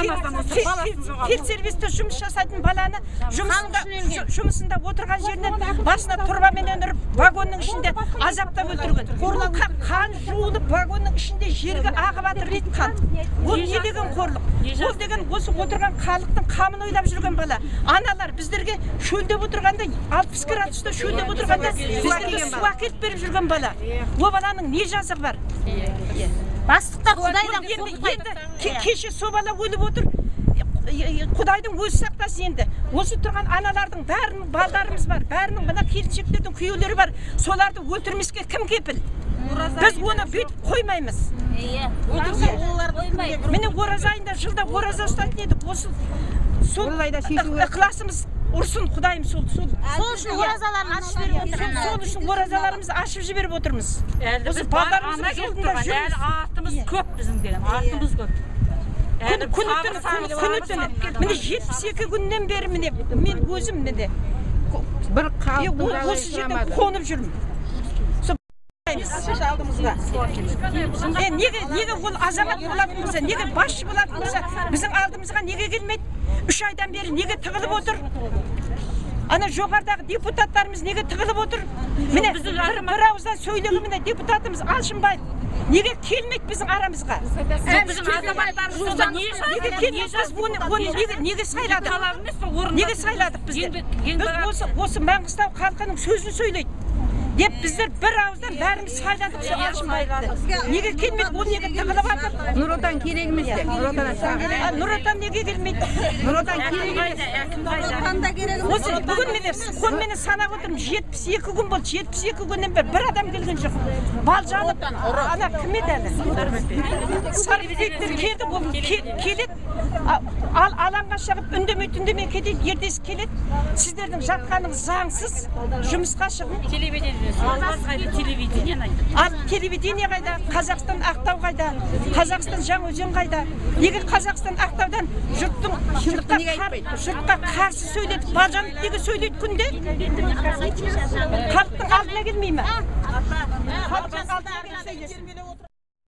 Фельдсервисте жұмыс жасайтын баланы жұмысында отырған жерінен басына тұрбамен ұрып, вагонның ішінде азаптап өлтірген. Қан жуылып, вагонның ішінде жерге ағып жатыр дейді қан. Ол не деген қорлық? Ол деген осы отырған халықтың қамын ойлап жүрген бала. Аналар біздерге шөлдеп отырғанда, 60 градуста шөлдеп отырғанда біздерге су әкеліп беріп жүрген бала. Ол баланың не жазығы бар? Бастықтар Құдайдан кеше со бала өліп отыр. Құдайдың өзі сақтасын енді. Осы тұрған аналардың бәрінің балдарымыз бар, бәрінің мына келіншектердің күйеулері бар. Соларды өлтірмеске кім кепіл? Біз оны бүйтіп қоймаймыз. Міне ораза айында жылда ораза ұстайтын едік. Сол ықыласымыз ұрсын Құдайым сол үшін оразаларымызды ашып жіберіп отырмыз. Осы балдарымыздың жолында жүрміз. Артымыз көп біздің деген, артымыз көп. Күні түні. Міне 72 күннен бері міне мен өзім міне бір қалыпты осы жерден қонып жүрмін. Неге ол азамат болатын болса, неге басшы болатын болса, біздің алдымызға неге келмейді? 3 айдан бері неге тығылып отыр? Ана жоғардағы депутаттарымыз неге тығылып отыр? Міне бір ауыздан сөйлеген міне депутатымыз Алшынбаев неге келмейді біздің арамызға? Біздің азаматтарымызға неге келмейді? Неге сайладық? Неге сайладық біздер? Біз осы Маңғыстау халқының сөзін сөйлейді деп біздер бір ауыздан бәріміз сайладық Алшынбаевты. Неге келмейді? Ол неге тығылып жатыр? Нұр Отан керек емес пе? Нұр Отан неге келмейді? Нұр Отан керек емес. Осы бүгін міне қолменен санап отырмын, 72 күн болды, 72 күннен бері бір адам келген жоқ. Балжанып, ана кім еді әлі? Сарбекеттер келді, ол келеді, алаңға шығып үндемей кетеді, ертесі келеді. Сіздердің жатқаныңыз заңсыз, жұмысқа шығып. Телевидение қайда? Қазақстан Ақтау қайда? Қазақстан Жаңаөзен қайда? Неге Қазақстан Ақтаудан жұртқа қарсы сөйледі? Балжанып неге сөйлейді күнде? Халықтың алдына келмей ме? Халықтың алдына келмей ме?